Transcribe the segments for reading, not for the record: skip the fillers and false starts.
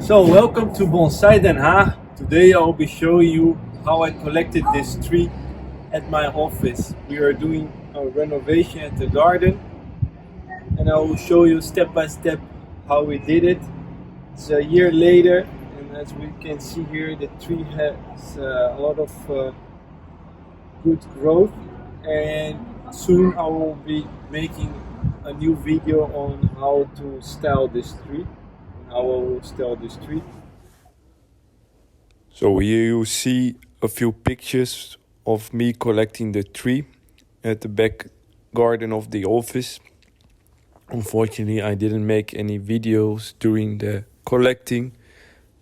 So welcome to Bonsai Den Haag. Today I'll be showing you how I collected this tree at my office. We are doing a renovation at the garden and I will show you step by step how we did it. It's a year later and as we can see here the tree has a lot of good growth, and soon I will be making a new video on how to style this tree. How I will style this tree. So here you see a few pictures of me collecting the tree at the back garden of the office. Unfortunately, I didn't make any videos during the collecting,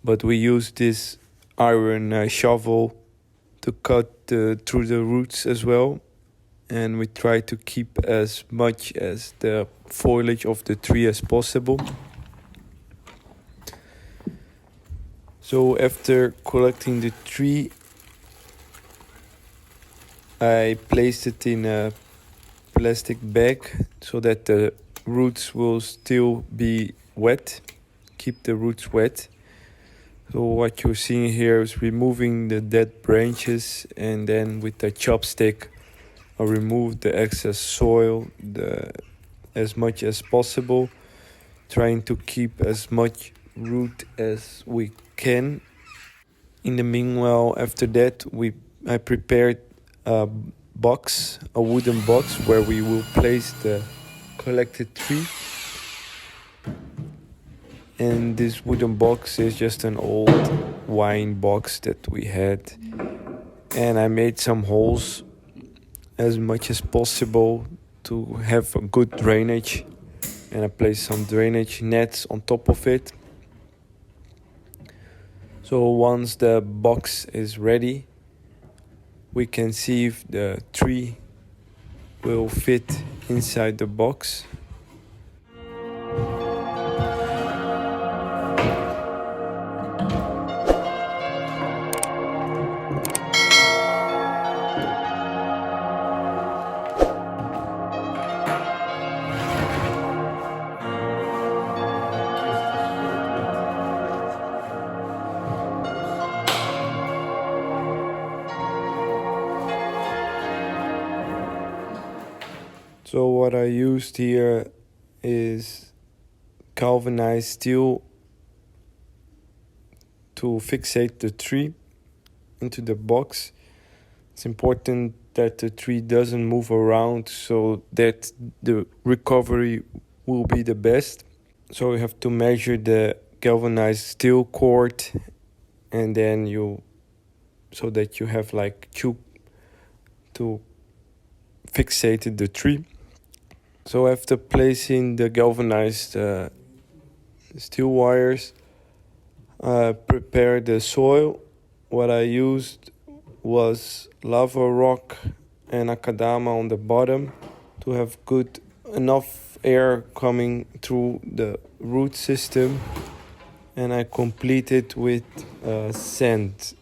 but we used this iron shovel to cut through the roots as well. And we try to keep as much as the foliage of the tree as possible. So after collecting the tree, I placed it in a plastic bag so that the roots will still be wet, keep the roots wet. So what you're seeing here is removing the dead branches, and then with the chopstick I remove the excess soil as much as possible, trying to keep as much root as we can. In the meanwhile, after that, I prepared a wooden box where we will place the collected tree. And this wooden box is just an old wine box that we had. And I made some holes as much as possible to have a good drainage. And I placed some drainage nets on top of it. So once the box is ready, we can see if the tree will fit inside the box. So what I used here is galvanized steel to fixate the tree into the box. It's important that the tree doesn't move around so that the recovery will be the best. So you have to measure the galvanized steel cord, and then so that you have like tube to fixate the tree. So after placing the galvanized steel wires, I prepared the soil. What I used was lava rock and akadama on the bottom to have enough air coming through the root system, and I completed with sand.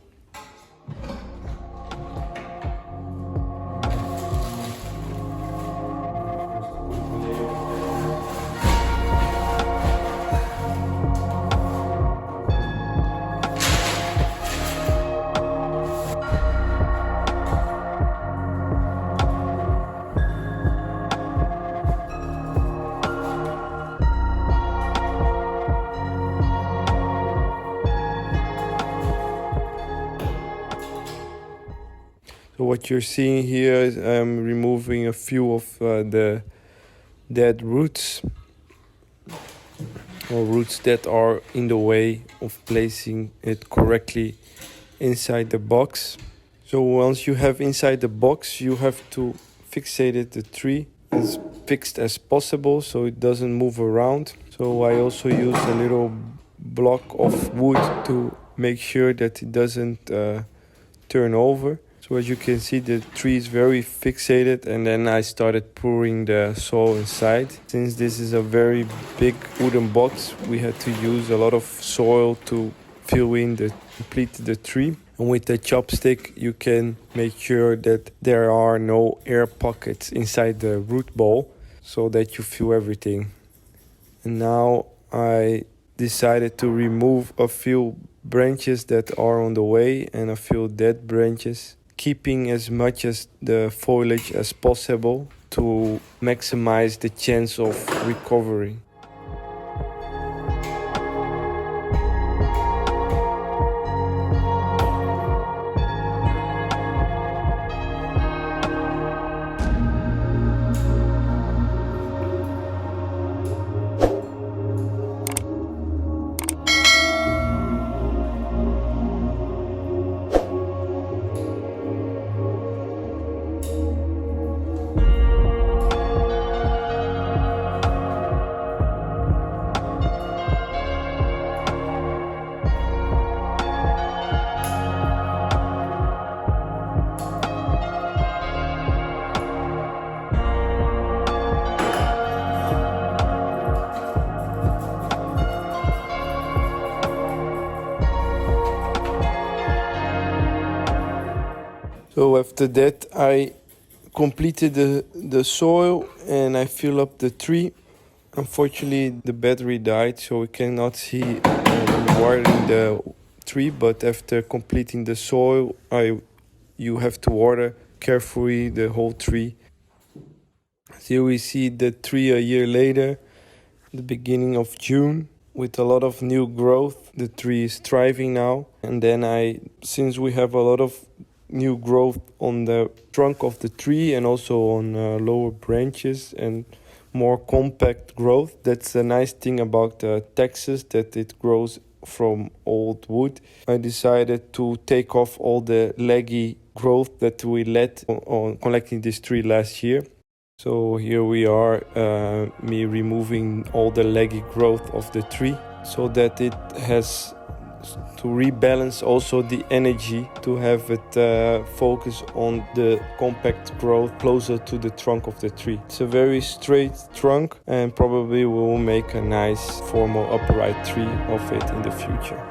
So what you're seeing here is I'm removing a few of the dead roots, or roots that are in the way of placing it correctly inside the box. So once you have inside the box, you have to fixate the tree as fixed as possible so it doesn't move around. So I also use a little block of wood to make sure that it doesn't turn over. So as you can see, the tree is very fixated, and then I started pouring the soil inside. Since this is a very big wooden box, we had to use a lot of soil to complete the tree. And with the chopstick, you can make sure that there are no air pockets inside the root ball so that you fill everything. And now I decided to remove a few branches that are on the way and a few dead branches, keeping as much as the foliage as possible to maximize the chance of recovery. So after that, I completed the soil and I fill up the tree. Unfortunately, the battery died, so we cannot see watering the tree. But after completing the soil, you have to water carefully the whole tree. Here we see the tree a year later, the beginning of June, with a lot of new growth. The tree is thriving now. And then since we have a lot of new growth on the trunk of the tree and also on lower branches and more compact growth. That's a nice thing about the taxus, that it grows from old wood. I decided to take off all the leggy growth that we let on collecting this tree last year. So here we are, me removing all the leggy growth of the tree so that it has to rebalance also the energy, to have it focus on the compact growth closer to the trunk of the tree. It's a very straight trunk and probably we will make a nice formal upright tree of it in the future.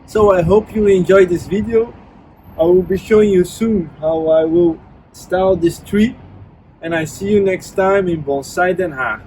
So I hope you enjoyed this video. I will be showing you soon how I will style this tree, and I see you next time in Bonsai Den Haag.